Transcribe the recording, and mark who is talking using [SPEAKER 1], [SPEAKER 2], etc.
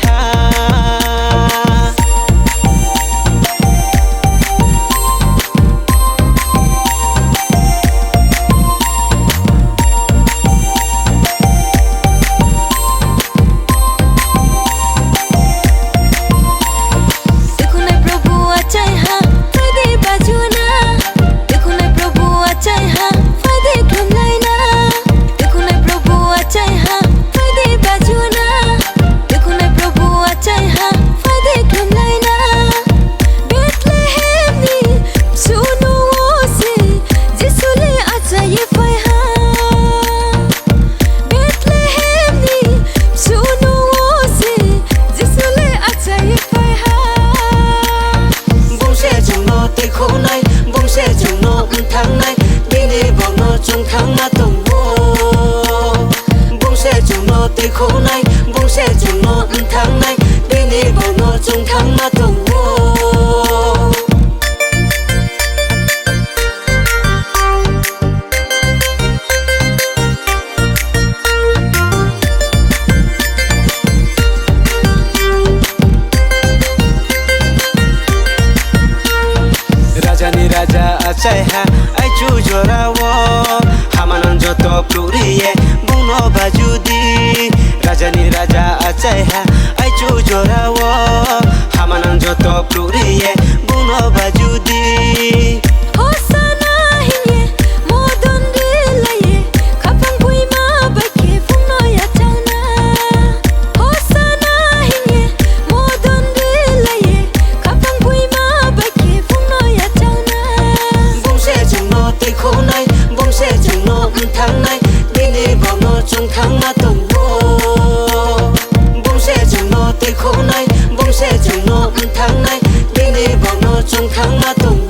[SPEAKER 1] ha khổ này bông sẽ chẳng nó tháng này đi đi vào nó trong tháng mà tổng Raja ni raja acai ha ai chu jorawo hamanan joto pluriye buno bajudi Raja ni raja acai ha ai chu jorawo hamanan joto pluriye buno bajudi
[SPEAKER 2] Hosana hinye modon dilaye kapang kuima bake funo ya chana Hosana hinye modon dilaye kapang kuima bake funo ya chana
[SPEAKER 1] Bông sẽ chẳng nó tây khổ này bông sẽ chẳng nó tháng này đi đi vào nó trong tháng mà tổng Bông sẽ chẳng nó tây khổ này bông sẽ chẳng nó tháng này đi đi vào nó trong tháng mà tổng